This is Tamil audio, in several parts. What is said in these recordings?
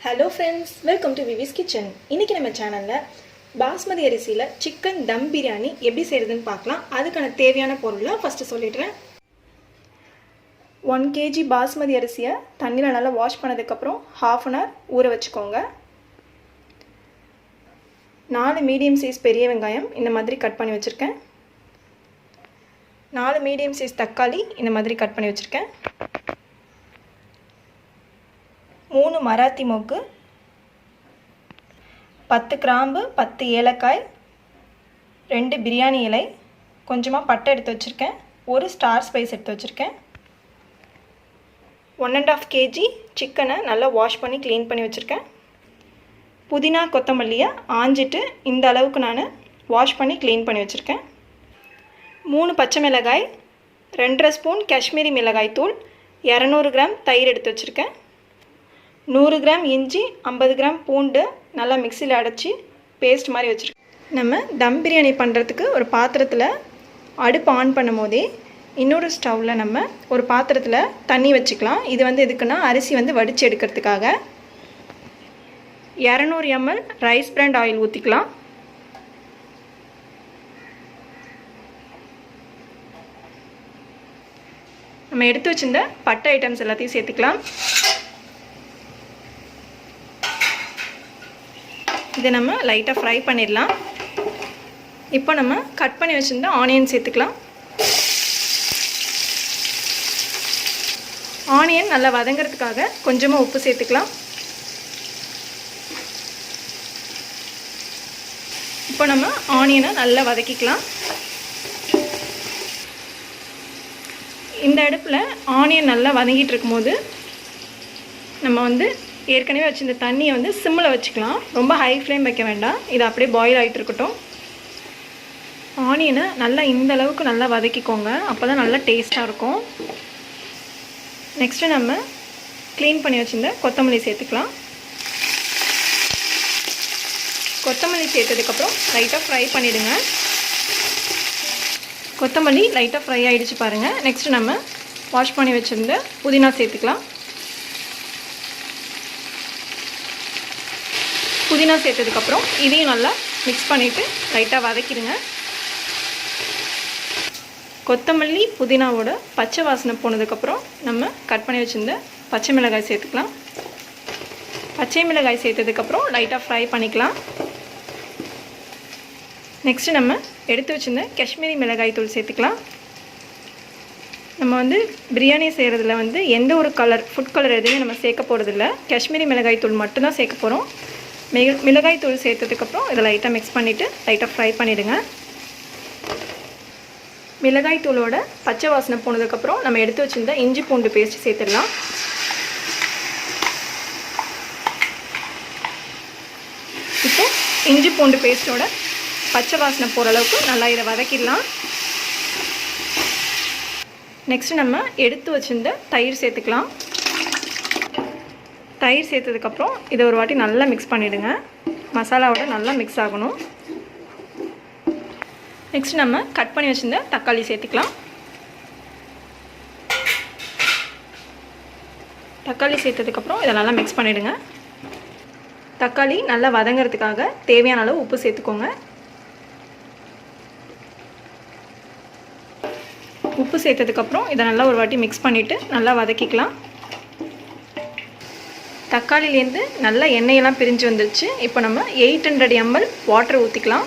Hello friends, welcome to Vivi's Kitchen. இன்னைக்கு நம்ம சேனல்ல பாஸ்மதி அரிசியில சிக்கன் தம் பிரியாணி எப்படி செய்யறதுன்னு பார்க்கலாம். அதுக்கான தேவையான பொருளை ஃபர்ஸ்ட் சொல்லிடுறேன். 1 kg பாஸ்மதி அரிசியை தண்ணில நல்லா வாஷ் பண்ணதுக்கு அப்புறம் half an hour ஊற வச்சுக்கோங்க. 4 மீடியம் சைஸ் பெரிய வெங்காயம் இந்த மாதிரி கட் பண்ணி வச்சிருக்கேன். 4 மீடியம் சைஸ் தக்காளி இந்த மாதிரி கட் பண்ணி வச்சிருக்கேன். 3 மராத்தி மொக்கு, 10 கிராம்பு, 10 ஏலக்காய், 2 பிரியாணி இலை, கொஞ்சமாக பட்டை எடுத்து வச்சுருக்கேன், ஒரு ஸ்டார் ஸ்பைஸ் எடுத்து வச்சுருக்கேன். 1.5 kg சிக்கனை நல்லா வாஷ் பண்ணி க்ளீன் பண்ணி வச்சுருக்கேன். புதினா கொத்தமல்லியை ஆஞ்சிட்டு இந்த அளவுக்கு நான் வாஷ் பண்ணி க்ளீன் பண்ணி வச்சுருக்கேன். 3 பச்சை மிளகாய், 2.5 ஸ்பூன் காஷ்மீரி மிளகாய் தூள், 200 கிராம் தயிர் எடுத்து வச்சுருக்கேன். 100 கிராம் இஞ்சி, 50 கிராம் பூண்டு நல்லா மிக்சியில் அடைச்சி பேஸ்ட் மாதிரி வச்சுருக்கேன். நம்ம தம் பிரியாணி பண்ணுறதுக்கு ஒரு பாத்திரத்தில் அடுப்பு ஆன் பண்ணும் போதே இன்னொரு ஸ்டவ்வில் நம்ம ஒரு பாத்திரத்தில் தண்ணி வச்சுக்கலாம். இது எதுக்குன்னா அரிசி வடித்து எடுக்கிறதுக்காக. 200 ml ரைஸ் பிராண்ட் ஆயில் ஊற்றிக்கலாம். நம்ம எடுத்து வச்சிருந்த பட்டை ஐட்டம்ஸ் எல்லாத்தையும் சேர்த்துக்கலாம். இதை நம்ம லைட்டாக ஃப்ரை பண்ணிடலாம். இப்போ நம்ம கட் பண்ணி வச்சுருந்த ஆனியன் சேர்த்துக்கலாம். ஆனியன் நல்லா வதங்கிறதுக்காக கொஞ்சமாக உப்பு சேர்த்துக்கலாம். இப்போ நம்ம ஆனியனை நல்லா வதக்கிக்கலாம். இந்த அடுப்பில் ஆனியன் நல்லா வதங்கிட்டு இருக்கும்போது நம்ம ஏற்கனவே வச்சுருந்த தண்ணியை சிம்மில் வச்சுக்கலாம். ரொம்ப ஹை ஃப்ளேம் வைக்க வேண்டாம். இது அப்படியே பாயில் ஆகிட்டு இருக்கட்டும். ஆனியனை நல்லா இந்த அளவுக்கு நல்லா வதக்கிக்கோங்க. அப்போ தான் நல்லா டேஸ்ட்டாக இருக்கும். நெக்ஸ்ட்டு நம்ம க்ளீன் பண்ணி வச்சுருந்த கொத்தமல்லி சேர்த்துக்கலாம். கொத்தமல்லி சேர்த்ததுக்கப்புறம் லைட்டாக ஃப்ரை பண்ணிவிடுங்க. கொத்தமல்லி லைட்டாக ஃப்ரை ஆகிடுச்சு பாருங்கள். நெக்ஸ்ட்டு நம்ம வாஷ் பண்ணி வச்சுருந்த புதினா சேர்த்துக்கலாம். புதினா சேர்த்ததுக்கப்புறம் இதையும் நல்லா மிக்ஸ் பண்ணிவிட்டு லைட்டாக வதக்கிடுங்க. கொத்தமல்லி புதினாவோட பச்சை வாசனை போனதுக்கப்புறம் நம்ம கட் பண்ணி வச்சுருந்த பச்சை மிளகாய் சேர்த்துக்கலாம். பச்சை மிளகாய் சேர்த்ததுக்கப்புறம் லைட்டாக ஃப்ரை பண்ணிக்கலாம். நெக்ஸ்ட்டு நம்ம எடுத்து வச்சுருந்த காஷ்மீரி மிளகாய் தூள் சேர்த்துக்கலாம். நம்ம பிரியாணி செய்கிறதுல எந்த ஒரு ஃபுட் கலர் எதுவுமே நம்ம சேர்க்க போகிறதில்ல. காஷ்மீரி மிளகாய் தூள் மட்டும்தான் சேர்க்க போகிறோம். மிளகாய் தூள் சேர்த்ததுக்கப்புறம் இதை லைட்டாக மிக்ஸ் பண்ணிவிட்டு லைட்டாக ஃப்ரை பண்ணிவிடுங்க. மிளகாய் தூளோட பச்சை வாசனை போனதுக்கப்புறம் நம்ம எடுத்து வச்சுருந்த இஞ்சி பூண்டு பேஸ்ட் சேர்த்துடலாம். இப்போ இஞ்சி பூண்டு பேஸ்ட்டோட பச்சை வாசனை போகிற அளவுக்கு நல்லா இதை வதக்கிடலாம். நெக்ஸ்ட்டு நம்ம எடுத்து வச்சுருந்த தயிர் சேர்த்துக்கலாம். தயிர் சேர்த்ததுக்கப்புறம் இதை ஒரு வாட்டி நல்லா மிக்ஸ் பண்ணிவிடுங்க. மசாலாவோட நல்லா மிக்ஸ் ஆகணும். நெக்ஸ்ட் நம்ம கட் பண்ணி வச்சுருந்த தக்காளி சேர்த்துக்கலாம். தக்காளி சேர்த்ததுக்கப்புறம் இதை நல்லா மிக்ஸ் பண்ணிவிடுங்க. தக்காளி நல்லா வதங்கிறதுக்காக தேவையான அளவு உப்பு சேர்த்துக்கோங்க. உப்பு சேர்த்ததுக்கப்புறம் இதை நல்லா ஒரு வாட்டி மிக்ஸ் பண்ணிவிட்டு நல்லா வதக்கிக்கலாம். தக்காளிலேருந்து நல்லா எண்ணெயெல்லாம் பிரிஞ்சு வந்துருச்சு. இப்போ நம்ம 800 ml வாட்டர் ஊற்றிக்கலாம்.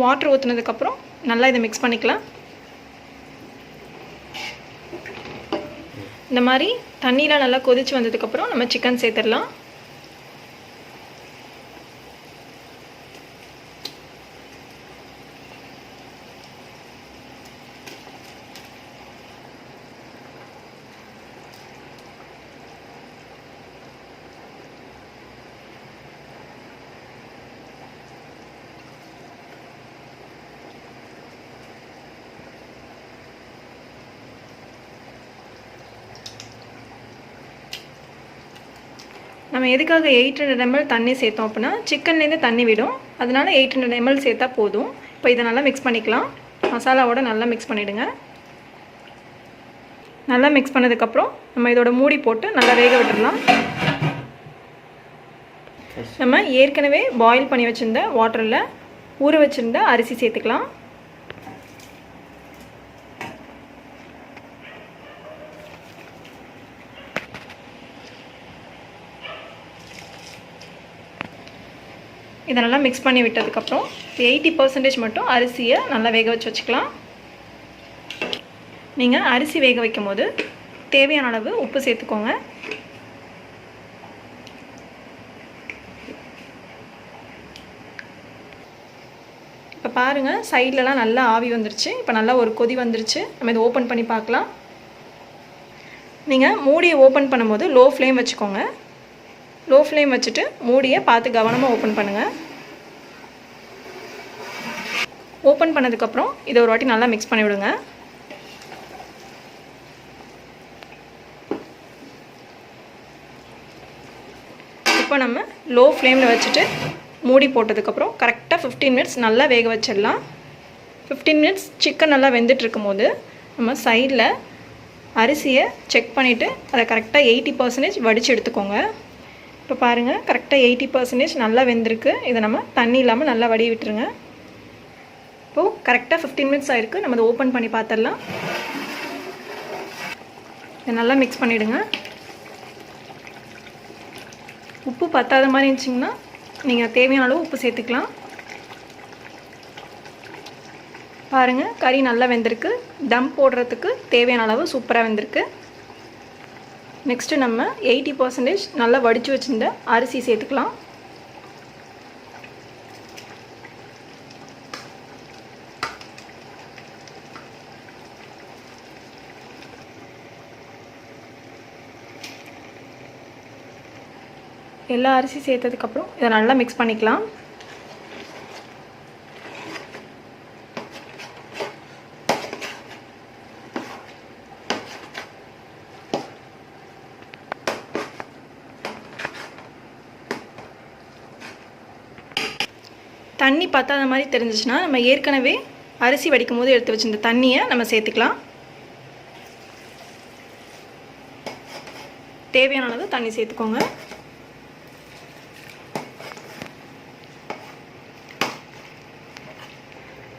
வாட்டர் ஊற்றுனதுக்கப்புறம் நல்லா இதை மிக்ஸ் பண்ணிக்கலாம். இந்த மாதிரி தண்ணியெலாம் நல்லா கொதித்து வந்ததுக்கப்புறம் நம்ம சிக்கன் சேர்த்துடலாம். நம்ம எதுக்காக 800 ml தண்ணி சேர்த்தோம் அப்படின்னா சிக்கன்லேருந்து தண்ணி விடும். அதனால் 800 ml சேர்த்தா போதும். இப்போ இதை நல்லா மிக்ஸ் பண்ணிக்கலாம். மசாலாவோட நல்லா மிக்ஸ் பண்ணிவிடுங்க. நல்லா மிக்ஸ் பண்ணதுக்கப்புறம் நம்ம இதோட மூடி போட்டு நல்லா வேக விட்டுடலாம். நம்ம ஏற்கனவே பாயில் பண்ணி வச்சுருந்த வாட்டரில் ஊற வச்சுருந்த அரிசி சேர்த்துக்கலாம். இதை நல்லா மிக்ஸ் பண்ணி விட்டதுக்கப்புறம் 80% மட்டும் அரிசியை நல்லா வேக வச்சுக்கலாம். நீங்கள் அரிசி வேக வைக்கும் போது தேவையான அளவு உப்பு சேர்த்துக்கோங்க. இப்போ பாருங்கள், சைட்லலாம் நல்லா ஆவி வந்துருச்சு. இப்போ நல்லா ஒரு கொதி வந்துருச்சு. நம்ம இதை ஓப்பன் பண்ணி பார்க்கலாம். நீங்கள் மூடியை ஓப்பன் பண்ணும்போது லோ ஃப்ளேம் வச்சுக்கோங்க. லோ ஃப்ளேம் வச்சுட்டு மூடியை பார்த்து கவனமாக ஓப்பன் பண்ணுங்கள். ஓப்பன் பண்ணதுக்கப்புறம் இதை ஒரு வாட்டி நல்லா மிக்ஸ் பண்ணி விடுங்க. இப்போ நம்ம லோ ஃப்ளேமில் வச்சுட்டு மூடி போட்டதுக்கப்புறம் கரெக்டாக 15 மினிட்ஸ் நல்லா வேக வச்சிடலாம். 15 மினிட்ஸ் சிக்கன் நல்லா வெந்துட்டு இருக்கும்போது நம்ம சைடில் அரிசியை செக் பண்ணிவிட்டு அதை கரெக்டாக 80% வடித்து எடுத்துக்கோங்க. இப்போ பாருங்கள், கரெக்டாக 80% நல்லா வெந்திருக்கு. இதை நம்ம தண்ணி இல்லாமல் நல்லா வடி விட்டுருங்க. இப்போது கரெக்டாக 15 மினிட்ஸ் ஆகிருக்கு. நம்ம அதை ஓப்பன் பண்ணி பார்த்துடலாம். இதை நல்லா மிக்ஸ் பண்ணிவிடுங்க. உப்பு பத்தாத மாதிரி இருந்துச்சிங்கன்னா நீங்கள் தேவையான அளவு உப்பு சேர்த்துக்கலாம். பாருங்கள், கறி நல்லா வெந்திருக்கு. தம் போடுறதுக்கு தேவையான அளவு சூப்பராக வெந்திருக்கு. நெக்ஸ்ட்டு நம்ம 80% நல்லா வடித்து வச்சுருந்த அரிசி சேர்த்துக்கலாம். எல்லா அரிசி சேர்த்ததுக்கப்புறம் இதை நல்லா மிக்ஸ் பண்ணிக்கலாம். தண்ணி பத்தாத மாதிரி தெரிஞ்சிச்சுன்னா நம்ம ஏற்கனவே அரிசி வடிக்கும் போது எடுத்து வச்சிருந்த தண்ணியை நம்ம சேர்த்துக்கலாம். தேவையான அளவு தண்ணி சேர்த்துக்கோங்க.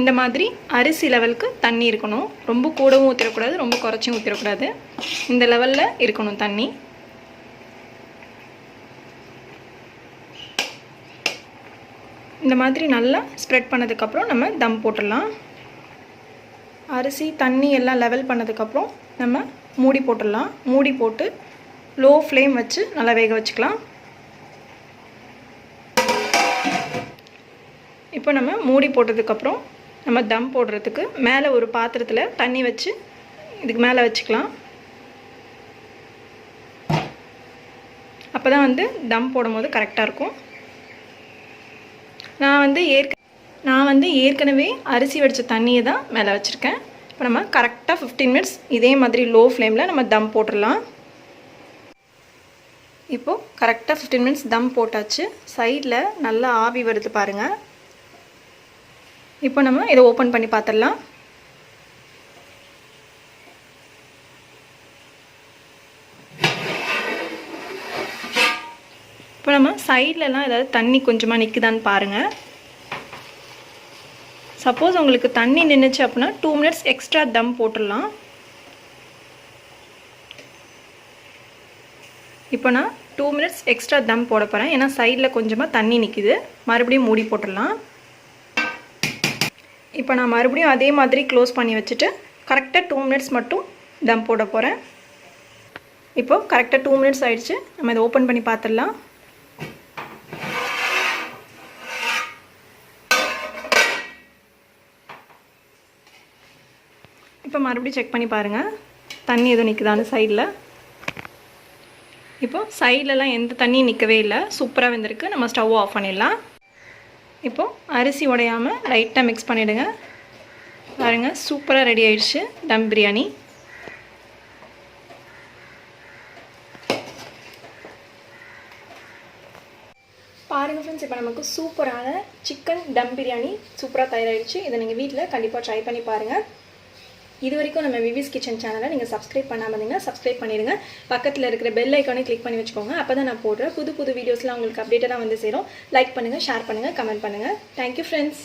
இந்த மாதிரி அரிசி லெவலுக்கு தண்ணி இருக்கணும். ரொம்ப கூடவும் ஊற்றிடக்கூடாது, ரொம்ப குறைச்சும் ஊற்றிடக்கூடாது. இந்த லெவலில் இருக்கணும் தண்ணி. இந்த மாதிரி நல்லா ஸ்ப்ரெட் பண்ணதுக்கப்புறம் நம்ம தம் போட்டுடலாம். அரிசி தண்ணி எல்லாம் லெவல் பண்ணதுக்கப்புறம் நம்ம மூடி போட்டுடலாம். மூடி போட்டு லோ ஃப்ளேம் வச்சு நல்லா வேக வச்சுக்கலாம். இப்போ நம்ம மூடி போட்டதுக்கப்புறம் நம்ம தம் போடுறதுக்கு மேலே ஒரு பாத்திரத்தில் தண்ணி வச்சு இதுக்கு மேலே வச்சுக்கலாம். அப்போ தான் தம் போடும்போது கரெக்டாக இருக்கும். நான் வந்து ஏற்கனவே அரிசி வடித்த தண்ணியை தான் மேலே வச்சுருக்கேன். இப்போ நம்ம கரெக்டாக 15 மினிட்ஸ் இதே மாதிரி லோ ஃப்ளேமில் நம்ம தம் போட்டுடலாம். இப்போது கரெக்டாக 15 மினிட்ஸ் தம் போட்டாச்சு. சைடில் நல்லா ஆவி வருது பாருங்கள். இப்போ நம்ம இதை ஓப்பன் பண்ணி பார்த்துடலாம். இப்போ நம்ம சைட்லலாம் ஏதாவது தண்ணி கொஞ்சமாக நிற்குதான்னு பாருங்கள். சப்போஸ் உங்களுக்கு தண்ணி நின்றுச்சு அப்படின்னா 2 மினிட்ஸ் எக்ஸ்ட்ரா தம் போட்டுடலாம். இப்போ நான் 2 மினிட்ஸ் எக்ஸ்ட்ரா தம் போட போகிறேன். ஏன்னா சைடில் கொஞ்சமாக தண்ணி நிற்குது. மறுபடியும் மூடி போட்டுடலாம். இப்போ நான் மறுபடியும் அதே மாதிரி க்ளோஸ் பண்ணி வச்சுட்டு கரெக்டாக 2 மினிட்ஸ் மட்டும் தம் போட போகிறேன். இப்போது கரெக்டாக 2 மினிட்ஸ் ஆகிடுச்சு. நம்ம இதை ஓப்பன் பண்ணி பார்த்துடலாம். இப்போ மறுபடியும் செக் பண்ணி பாருங்கள், தண்ணி எதுவும் நிற்குதான்னு சைடில். இப்போது சைட்லலாம் எந்த தண்ணியும் நிற்கவே இல்லை. சூப்பராக வெந்திருக்கு. நம்ம ஸ்டவ் ஆஃப் பண்ணிடலாம். இப்போது அரிசி உடையாமல் லைட்டாக மிக்ஸ் பண்ணிவிடுங்க. பாருங்கள், சூப்பராக ரெடி ஆயிடுச்சு டம் பிரியாணி. பாருங்கள் ஃப்ரெண்ட்ஸ், இப்போ நமக்கு சூப்பரான சிக்கன் டம் பிரியாணி சூப்பராக தயாராகிடுச்சு. இதை நீங்கள் வீட்டில் கண்டிப்பாக ட்ரை பண்ணி பாருங்கள். இது வரைக்கும் நம்ம விவிஸ் கிச்சன் சேனலை நீங்கள் சப்ஸ்கிரைப் பண்ணாமல் இருந்தீங்கன்னா சப்ஸ்கிரைப் பண்ணிடுங்க. பக்கத்தில் இருக்கிற பெல் ஐக்கானே கிளிக் பண்ணி வச்சுக்கோங்க. அப்போ தான் நான் போடுற புது புது வீடியோஸ்லாம் உங்களுக்கு அப்டேட்டடாக வந்து சேரும். லைக் பண்ணுங்கள், ஷேர் பண்ணுங்கள், கமெண்ட் பண்ணுங்கள். Thank you friends.